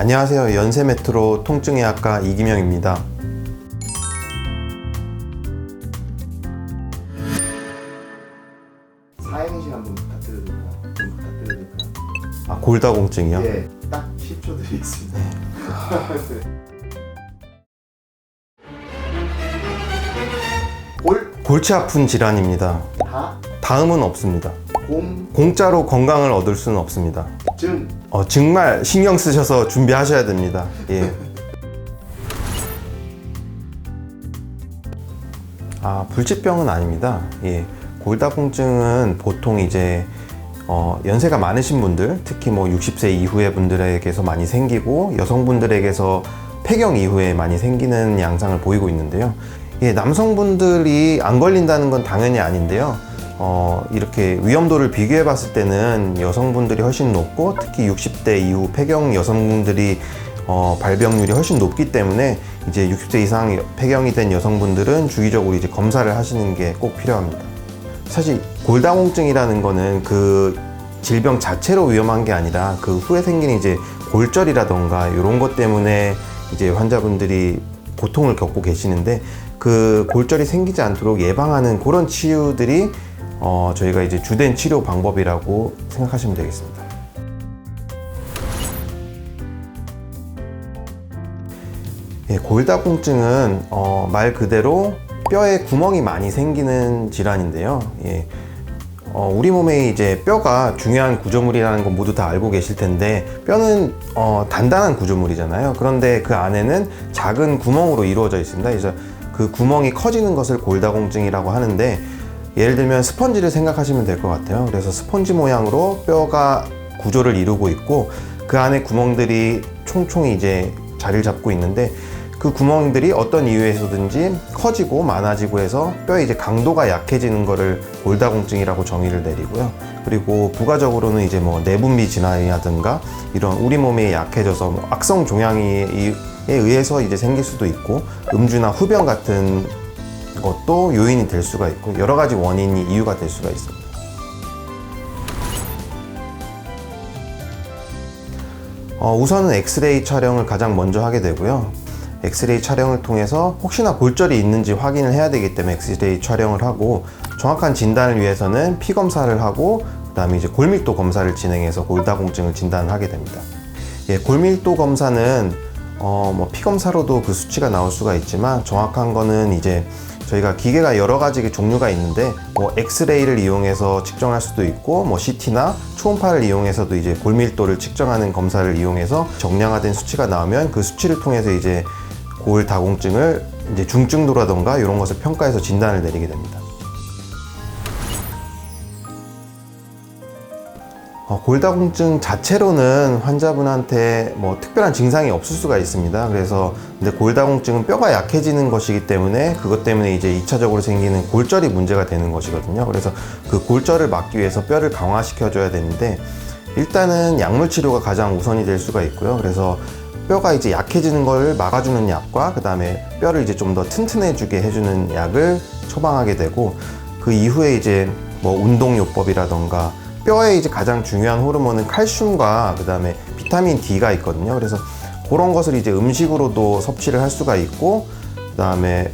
안녕하세요. 연세메트로 통증의학과 이기명입니다. 사행시 한번 부탁드려도 될까요? 좀 부탁드려도 될까요? 골다공증이요? 예, 딱 10초 드리겠습니다. 골, 골치 아픈 질환입니다. 다, 다음은 없습니다. 공, 공짜로 건강을 얻을 수는 없습니다. 증, 정말 신경 쓰셔서 준비하셔야 됩니다. 예. 불치병은 아닙니다. 예. 골다공증은 보통 이제 연세가 많으신 분들, 특히 뭐 60세 이후의 분들에게서 많이 생기고 여성분들에게서 폐경 이후에 많이 생기는 양상을 보이고 있는데요. 예, 남성분들이 안 걸린다는 건 당연히 아닌데요. 이렇게 위험도를 비교해 봤을 때는 여성분들이 훨씬 높고, 특히 60대 이후 폐경 여성분들이 발병률이 훨씬 높기 때문에 이제 60세 이상 폐경이 된 여성분들은 주기적으로 이제 검사를 하시는 게 꼭 필요합니다. 사실 골다공증이라는 거는 그 질병 자체로 위험한 게 아니라 그 후에 생기는 이제 골절이라던가 이런 것 때문에 이제 환자분들이 고통을 겪고 계시는데, 그 골절이 생기지 않도록 예방하는 그런 치유들이 저희가 이제 주된 치료 방법이라고 생각하시면 되겠습니다. 예, 골다공증은 말 그대로 뼈에 구멍이 많이 생기는 질환인데요. 예, 우리 몸에 이제 뼈가 중요한 구조물이라는 건 모두 다 알고 계실 텐데, 뼈는 단단한 구조물이잖아요. 그런데 그 안에는 작은 구멍으로 이루어져 있습니다. 그래서 그 구멍이 커지는 것을 골다공증이라고 하는데, 예를 들면 스펀지를 생각하시면 될 것 같아요. 그래서 스펀지 모양으로 뼈가 구조를 이루고 있고, 그 안에 구멍들이 총총이 이제 자리를 잡고 있는데, 그 구멍들이 어떤 이유에서든지 커지고 많아지고 해서 뼈의 이제 강도가 약해지는 거를 골다공증이라고 정의를 내리고요. 그리고 부가적으로는 이제 뭐 내분비 질환이라든가 이런 우리 몸이 약해져서 뭐 악성 종양에 의해서 이제 생길 수도 있고, 음주나 흡연 같은 것도 요인이 될 수가 있고, 여러 가지 원인이 이유가 될 수가 있습니다. 우선은 엑스레이 촬영을 가장 먼저 하게 되고요. 엑스레이 촬영을 통해서 혹시나 골절이 있는지 확인을 해야 되기 때문에 엑스레이 촬영을 하고, 정확한 진단을 위해서는 피 검사를 하고, 그 다음에 이제 골밀도 검사를 진행해서 골다공증을 진단하게 됩니다. 예, 골밀도 검사는 피 검사로도 그 수치가 나올 수가 있지만, 정확한 거는 이제 저희가 기계가 여러 가지 종류가 있는데, 뭐 엑스레이를 이용해서 측정할 수도 있고, 뭐 CT나 초음파를 이용해서도 이제 골밀도를 측정하는 검사를 이용해서 정량화된 수치가 나오면 그 수치를 통해서 이제 골다공증을 이제 중증도라던가 이런 것을 평가해서 진단을 내리게 됩니다. 골다공증 자체로는 환자분한테 뭐 특별한 증상이 없을 수가 있습니다. 그래서 근데 골다공증은 뼈가 약해지는 것이기 때문에, 그것 때문에 이제 2차적으로 생기는 골절이 문제가 되는 것이거든요. 그래서 그 골절을 막기 위해서 뼈를 강화시켜 줘야 되는데, 일단은 약물 치료가 가장 우선이 될 수가 있고요. 그래서 뼈가 이제 약해지는 걸 막아주는 약과, 그 다음에 뼈를 이제 좀 더 튼튼해지게 해주는 약을 처방하게 되고, 그 이후에 이제 뭐 운동요법이라던가, 뼈에 이제 가장 중요한 호르몬은 칼슘과 그 다음에 비타민 D가 있거든요. 그래서 그런 것을 이제 음식으로도 섭취를 할 수가 있고, 그 다음에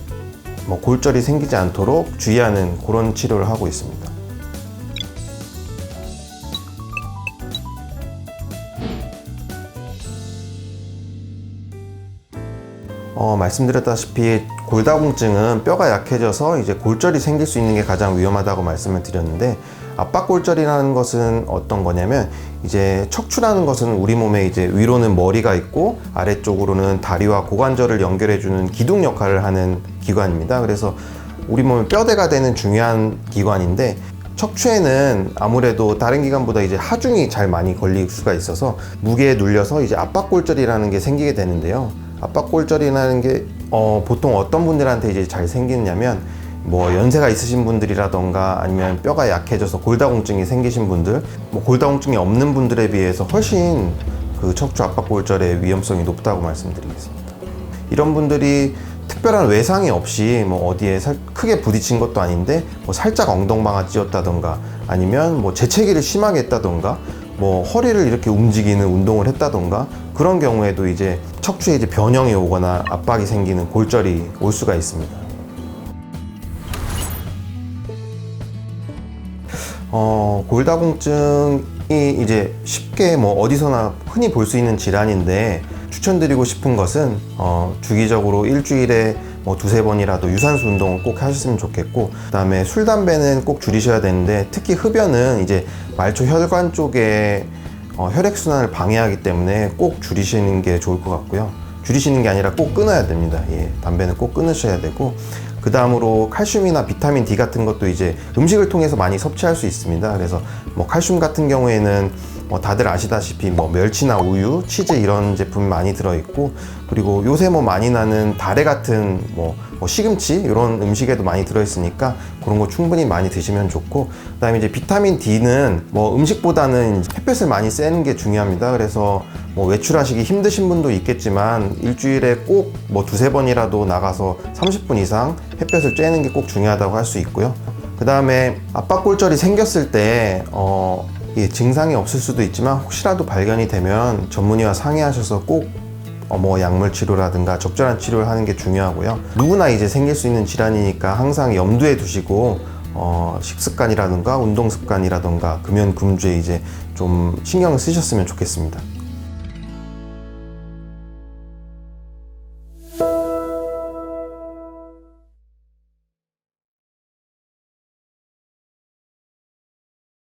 뭐 골절이 생기지 않도록 주의하는 그런 치료를 하고 있습니다. 말씀드렸다시피 골다공증은 뼈가 약해져서 이제 골절이 생길 수 있는 게 가장 위험하다고 말씀을 드렸는데, 압박골절이라는 것은 어떤 거냐면, 이제 척추라는 것은 우리 몸에 이제 위로는 머리가 있고 아래쪽으로는 다리와 고관절을 연결해주는 기둥 역할을 하는 기관입니다. 그래서 우리 몸의 뼈대가 되는 중요한 기관인데, 척추에는 아무래도 다른 기관보다 이제 하중이 잘 많이 걸릴 수가 있어서 무게에 눌려서 이제 압박골절이라는 게 생기게 되는데요. 압박골절이라는 게 보통 어떤 분들한테 이제 잘 생기냐면, 뭐 연세가 있으신 분들이라던가 아니면 뼈가 약해져서 골다공증이 생기신 분들, 뭐 골다공증이 없는 분들에 비해서 훨씬 그 척추 압박골절의 위험성이 높다고 말씀드리겠습니다. 이런 분들이 특별한 외상이 없이 뭐 어디에 크게 부딪힌 것도 아닌데 뭐 살짝 엉덩방아 찧었다던가, 아니면 뭐 재채기를 심하게 했다던가, 뭐 허리를 이렇게 움직이는 운동을 했다던가 그런 경우에도 이제 척추에 이제 변형이 오거나 압박이 생기는 골절이 올 수가 있습니다. 골다공증이 이제 쉽게 뭐 어디서나 흔히 볼 수 있는 질환인데 추천드리고 싶은 것은 주기적으로 일주일에 뭐 두세 번이라도 유산소 운동을 꼭 하셨으면 좋겠고, 그 다음에 술, 담배는 꼭 줄이셔야 되는데 특히 흡연은 이제 말초 혈관 쪽에 혈액순환을 방해하기 때문에 꼭 줄이시는 게 좋을 것 같고요. 줄이시는 게 아니라 꼭 끊어야 됩니다. 예, 담배는 꼭 끊으셔야 되고, 그 다음으로 칼슘이나 비타민 D 같은 것도 이제 음식을 통해서 많이 섭취할 수 있습니다. 그래서 뭐 칼슘 같은 경우에는 다들 아시다시피 뭐 멸치나 우유, 치즈 이런 제품이 많이 들어있고, 그리고 요새 뭐 많이 나는 다래 같은 뭐 시금치 이런 음식에도 많이 들어있으니까 그런 거 충분히 많이 드시면 좋고, 그 다음에 이제 비타민 D는 뭐 음식보다는 햇볕을 많이 쐬는 게 중요합니다. 그래서 뭐 외출하시기 힘드신 분도 있겠지만 일주일에 꼭 뭐 두세 번이라도 나가서 30분 이상 햇볕을 쬐는 게 꼭 중요하다고 할 수 있고요. 그 다음에 압박골절이 생겼을 때 예, 증상이 없을 수도 있지만 혹시라도 발견이 되면 전문의와 상의하셔서 꼭 뭐 약물 치료라든가 적절한 치료를 하는 게 중요하고요. 누구나 이제 생길 수 있는 질환이니까 항상 염두에 두시고 식습관이라든가 운동 습관이라든가 금연 금주에 이제 좀 신경을 쓰셨으면 좋겠습니다.